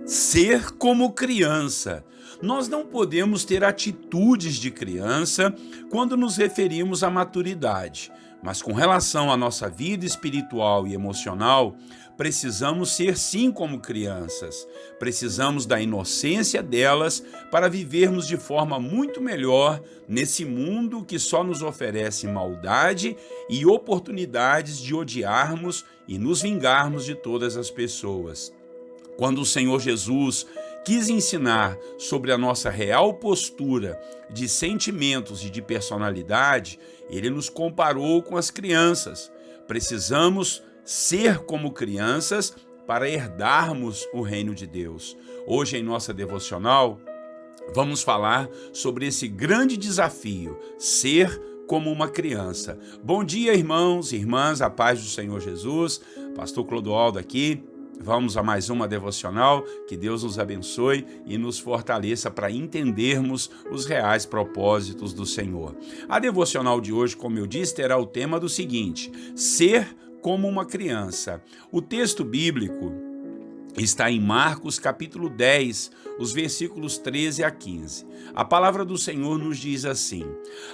Ser como criança. Nós não podemos ter atitudes de criança quando nos referimos à maturidade, mas com relação à nossa vida espiritual e emocional, precisamos ser sim como crianças. Precisamos da inocência delas para vivermos de forma muito melhor nesse mundo que só nos oferece maldade e oportunidades de odiarmos e nos vingarmos de todas as pessoas. Quando o Senhor Jesus quis ensinar sobre a nossa real postura de sentimentos e de personalidade, ele nos comparou com as crianças. Precisamos ser como crianças para herdarmos o reino de Deus. Hoje, em nossa devocional, vamos falar sobre esse grande desafio, ser como uma criança. Bom dia, irmãos e irmãs, a paz do Senhor Jesus. Pastor Clodoaldo aqui. Vamos a mais uma devocional, que Deus nos abençoe e nos fortaleça para entendermos os reais propósitos do Senhor. A devocional de hoje, como eu disse, terá o tema do seguinte: ser como uma criança. O texto bíblico está em Marcos capítulo 10, os versículos 13 a 15. A palavra do Senhor nos diz assim: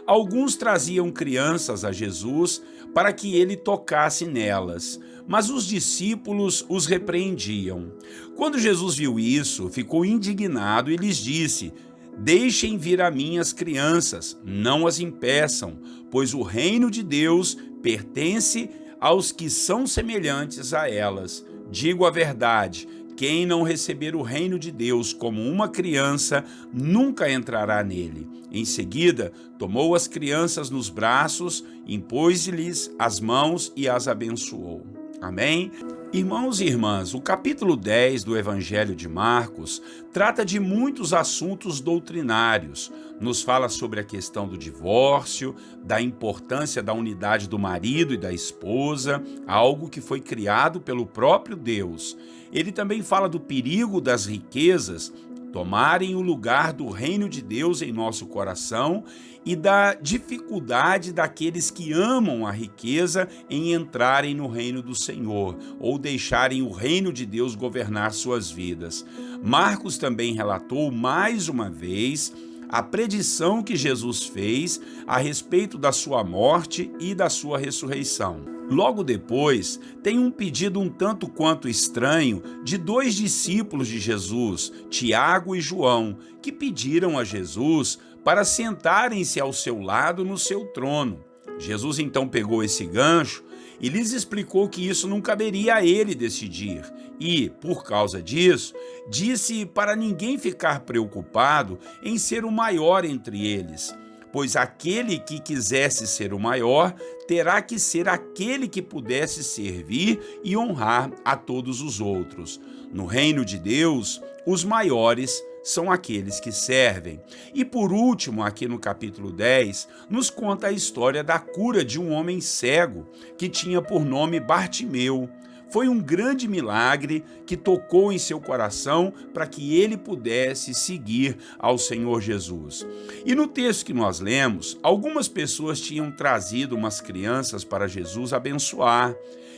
alguns traziam crianças a Jesus para que ele tocasse nelas, mas os discípulos os repreendiam. Quando Jesus viu isso, ficou indignado e lhes disse: deixem vir a mim as crianças, não as impeçam, pois o reino de Deus pertence aos que são semelhantes a elas. Digo a verdade, quem não receber o reino de Deus como uma criança, nunca entrará nele. Em seguida, tomou as crianças nos braços, impôs-lhes as mãos e as abençoou. Amém? Irmãos e irmãs, o capítulo 10 do Evangelho de Marcos trata de muitos assuntos doutrinários. Nos fala sobre a questão do divórcio, da importância da unidade do marido e da esposa, algo que foi criado pelo próprio Deus. Ele também fala do perigo das riquezas tomarem o lugar do reino de Deus em nosso coração e da dificuldade daqueles que amam a riqueza em entrarem no reino do Senhor ou deixarem o reino de Deus governar suas vidas. Marcos também relatou mais uma vez a predição que Jesus fez a respeito da sua morte e da sua ressurreição. Logo depois, tem um pedido um tanto quanto estranho de dois discípulos de Jesus, Tiago e João, que pediram a Jesus para sentarem-se ao seu lado no seu trono. Jesus então pegou esse gancho e lhes explicou que isso não caberia a ele decidir e, por causa disso, disse para ninguém ficar preocupado em ser o maior entre eles, pois aquele que quisesse ser o maior terá que ser aquele que pudesse servir e honrar a todos os outros. No reino de Deus, os maiores são aqueles que servem. E por último, aqui no capítulo 10, nos conta a história da cura de um homem cego que tinha por nome Bartimeu. Foi um grande milagre que tocou em seu coração para que ele pudesse seguir ao Senhor Jesus. E no texto que nós lemos, algumas pessoas tinham trazido umas crianças para Jesus abençoar,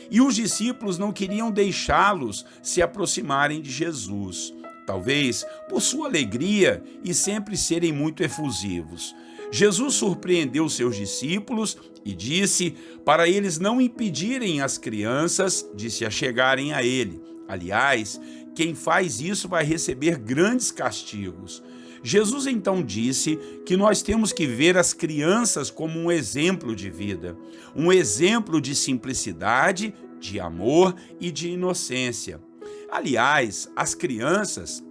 e os discípulos não queriam deixá-los se aproximarem de Jesus, talvez por sua alegria e sempre serem muito efusivos. Jesus surpreendeu seus discípulos e disse para eles não impedirem as crianças de se achegarem a ele. Aliás, quem faz isso vai receber grandes castigos. Jesus então disse que nós temos que ver as crianças como um exemplo de vida, um exemplo de simplicidade, de amor e de inocência. Aliás, as crianças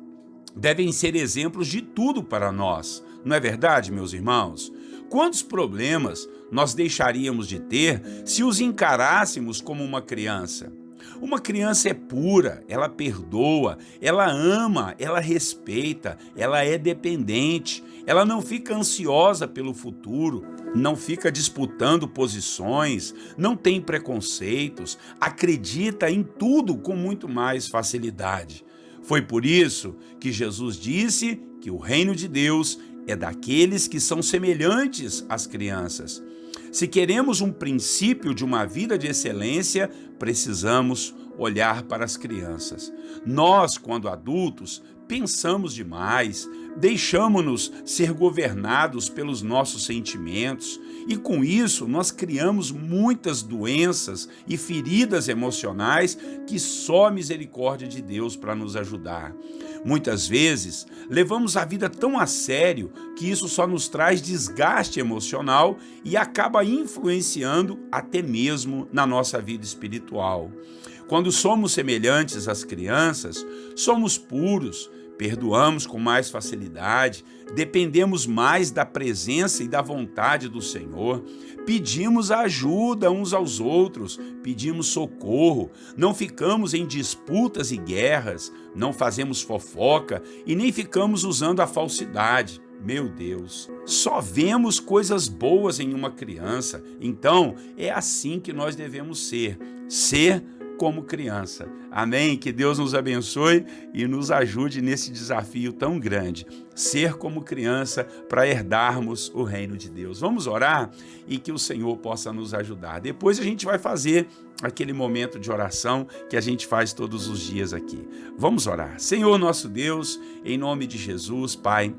devem ser exemplos de tudo para nós. Não é verdade, meus irmãos? Quantos problemas nós deixaríamos de ter se os encarássemos como uma criança? Uma criança é pura, ela perdoa, ela ama, ela respeita, ela é dependente, ela não fica ansiosa pelo futuro, não fica disputando posições, não tem preconceitos, acredita em tudo com muito mais facilidade. Foi por isso que Jesus disse que o reino de Deus é daqueles que são semelhantes às crianças. Se queremos um princípio de uma vida de excelência, precisamos olhar para as crianças. Nós, quando adultos, pensamos demais, deixamos-nos ser governados pelos nossos sentimentos e com isso nós criamos muitas doenças e feridas emocionais que só a misericórdia de Deus para nos ajudar. Muitas vezes levamos a vida tão a sério que isso só nos traz desgaste emocional e acaba influenciando até mesmo na nossa vida espiritual. Quando somos semelhantes às crianças, somos puros, perdoamos com mais facilidade, dependemos mais da presença e da vontade do Senhor, pedimos ajuda uns aos outros, pedimos socorro, não ficamos em disputas e guerras, não fazemos fofoca e nem ficamos usando a falsidade. Meu Deus, só vemos coisas boas em uma criança, então é assim que nós devemos ser como criança. Amém? Que Deus nos abençoe e nos ajude nesse desafio tão grande. Ser como criança para herdarmos o reino de Deus. Vamos orar e que o Senhor possa nos ajudar. Depois a gente vai fazer aquele momento de oração que a gente faz todos os dias aqui. Vamos orar. Senhor nosso Deus, em nome de Jesus, Pai,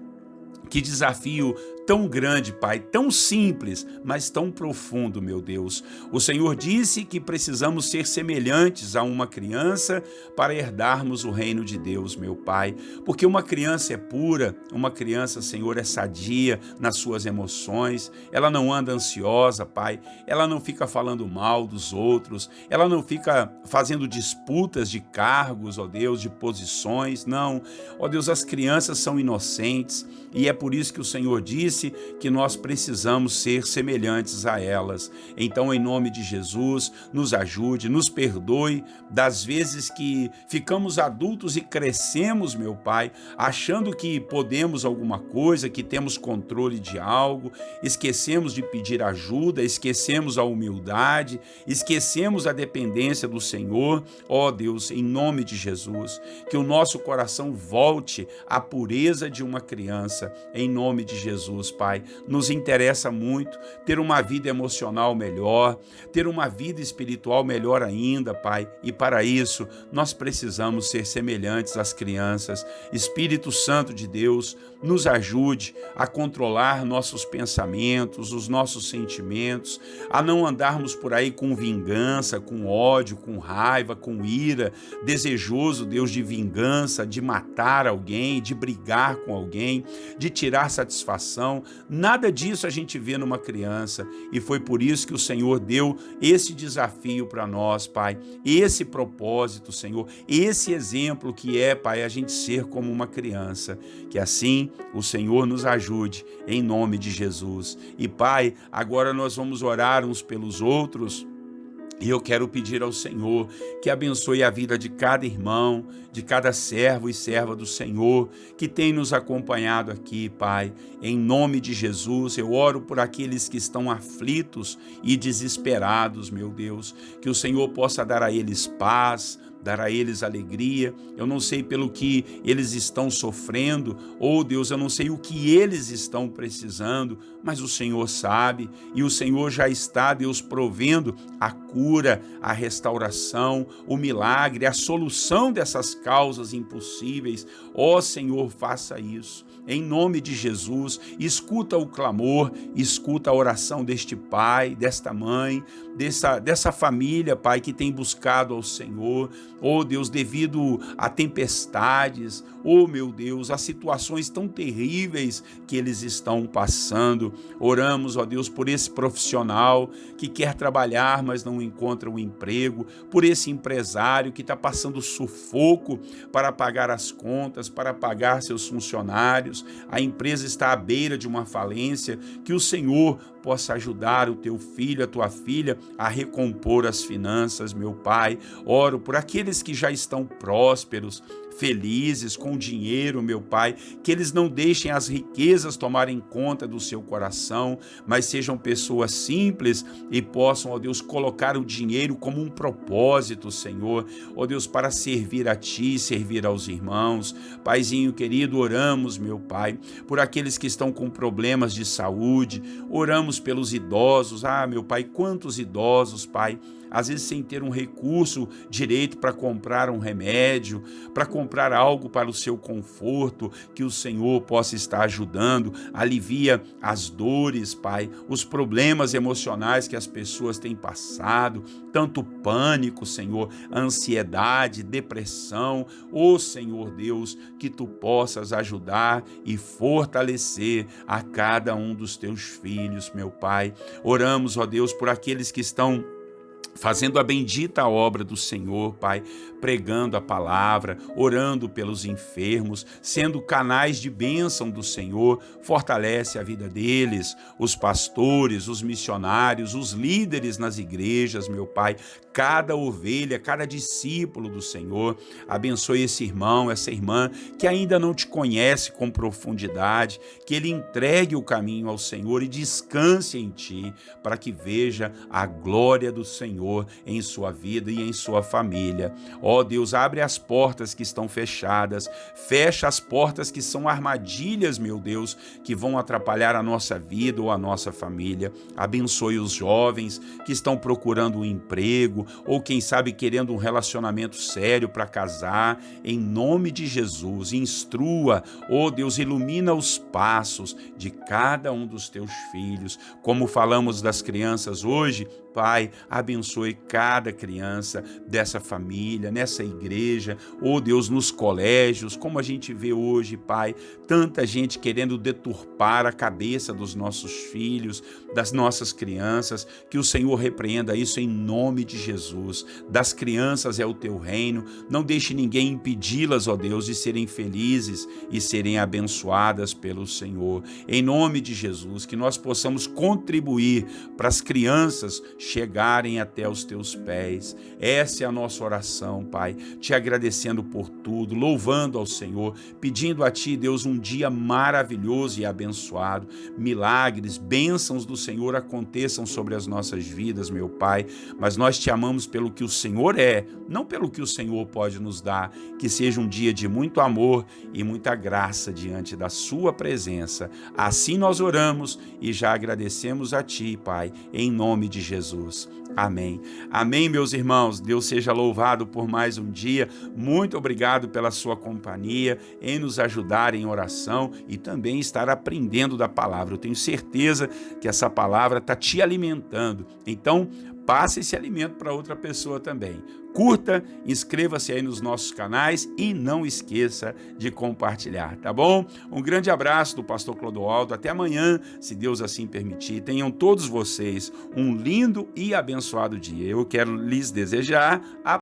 que desafio tão grande, Pai, tão simples, mas tão profundo, meu Deus. O Senhor disse que precisamos ser semelhantes a uma criança para herdarmos o reino de Deus, meu Pai. Porque uma criança é pura, uma criança, Senhor, é sadia nas suas emoções, ela não anda ansiosa, Pai, ela não fica falando mal dos outros, ela não fica fazendo disputas de cargos, ó Deus, de posições, não. Ó Deus, as crianças são inocentes e é por isso que o Senhor disse que nós precisamos ser semelhantes a elas. Então, em nome de Jesus, nos ajude, nos perdoe das vezes que ficamos adultos e crescemos, meu Pai, achando que podemos alguma coisa, que temos controle de algo, esquecemos de pedir ajuda, esquecemos a humildade, esquecemos a dependência do Senhor. Ó Deus, em nome de Jesus, que o nosso coração volte à pureza de uma criança, em nome de Jesus, Pai. Nos interessa muito ter uma vida emocional melhor, ter uma vida espiritual melhor ainda, Pai, e para isso nós precisamos ser semelhantes às crianças. Espírito Santo de Deus, nos ajude a controlar nossos pensamentos, os nossos sentimentos, a não andarmos por aí com vingança, com ódio, com raiva, com ira, desejoso, Deus, de vingança, de matar alguém, de brigar com alguém, de tirar satisfação. Nada disso a gente vê numa criança e foi por isso que o Senhor deu esse desafio para nós, Pai, esse propósito, Senhor, esse exemplo que é, Pai, a gente ser como uma criança. Que assim o Senhor nos ajude em nome de Jesus. E, Pai, agora nós vamos orar uns pelos outros. E eu quero pedir ao Senhor que abençoe a vida de cada irmão, de cada servo e serva do Senhor que tem nos acompanhado aqui, Pai. Em nome de Jesus, eu oro por aqueles que estão aflitos e desesperados, meu Deus, que o Senhor possa dar a eles paz, dar a eles alegria. Eu não sei pelo que eles estão sofrendo, ou Deus, eu não sei o que eles estão precisando, mas o Senhor sabe, e o Senhor já está, Deus, provendo a cura, a restauração, o milagre, a solução dessas causas impossíveis. Ó Senhor, faça isso. Em nome de Jesus, escuta o clamor, escuta a oração deste pai, desta mãe, dessa família, Pai, que tem buscado ao Senhor. Oh Deus, devido a tempestades, oh meu Deus, a situações tão terríveis que eles estão passando. Oramos, ó Deus, por esse profissional que quer trabalhar, mas não encontra um emprego, por esse empresário que está passando sufoco para pagar as contas, para pagar seus funcionários. A empresa está à beira de uma falência, que o Senhor possa ajudar o teu filho, a tua filha, a recompor as finanças, meu Pai. Oro por aqueles que já estão prósperos, felizes, com dinheiro, meu Pai, que eles não deixem as riquezas tomarem conta do seu coração, mas sejam pessoas simples e possam, ó Deus, colocar o dinheiro como um propósito, Senhor, ó Deus, para servir a Ti, servir aos irmãos. Paizinho querido, oramos, meu Pai, por aqueles que estão com problemas de saúde, oramos pelos idosos. Ah, meu Pai, quantos idosos, Pai, às vezes sem ter um recurso direito para comprar um remédio, para comprar algo para o seu conforto, que o Senhor possa estar ajudando, alivia as dores, Pai, os problemas emocionais que as pessoas têm passado, tanto pânico, Senhor, ansiedade, depressão. Ô Senhor Deus, que Tu possas ajudar e fortalecer a cada um dos Teus filhos, meu Pai. Oramos, ó Deus, por aqueles que estão fazendo a bendita obra do Senhor, Pai, pregando a palavra, orando pelos enfermos, sendo canais de bênção do Senhor. Fortalece a vida deles, os pastores, os missionários, os líderes nas igrejas, meu Pai, cada ovelha, cada discípulo do Senhor. Abençoe esse irmão, essa irmã que ainda não te conhece com profundidade, que ele entregue o caminho ao Senhor e descanse em Ti, para que veja a glória do Senhor em sua vida e em sua família. Ó Deus, abre as portas que estão fechadas, fecha as portas que são armadilhas, meu Deus, que vão atrapalhar a nossa vida ou a nossa família. Abençoe os jovens que estão procurando um emprego ou quem sabe querendo um relacionamento sério para casar, em nome de Jesus. Instrua, ó Deus, ilumina os passos de cada um dos teus filhos. Como falamos das crianças hoje, Pai, abençoe cada criança dessa família, nessa igreja, oh Deus, nos colégios, como a gente vê hoje, Pai, tanta gente querendo deturpar a cabeça dos nossos filhos, das nossas crianças, que o Senhor repreenda isso em nome de Jesus. Das crianças é o Teu reino, não deixe ninguém impedi-las, ó Deus, de serem felizes e serem abençoadas pelo Senhor. Em nome de Jesus, que nós possamos contribuir para as crianças chegarem até os Teus pés. Essa é a nossa oração, Pai, te agradecendo por tudo, louvando ao Senhor, pedindo a Ti, Deus, um dia maravilhoso e abençoado. Milagres, bênçãos do Senhor aconteçam sobre as nossas vidas, meu Pai, mas nós Te amamos pelo que o Senhor é, não pelo que o Senhor pode nos dar. Que seja um dia de muito amor e muita graça diante da Sua presença. Assim nós oramos e já agradecemos a Ti, Pai, em nome de Jesus. Amém. Amém, meus irmãos. Deus seja louvado por mais um dia. Muito obrigado pela sua companhia, em nos ajudar em oração e também estar aprendendo da palavra. Eu tenho certeza que essa palavra está te alimentando. Então, passe esse alimento para outra pessoa também. Curta, inscreva-se aí nos nossos canais e não esqueça de compartilhar, tá bom? Um grande abraço do pastor Clodoaldo. Até amanhã, se Deus assim permitir. Tenham todos vocês um lindo e abençoado dia. Eu quero lhes desejar a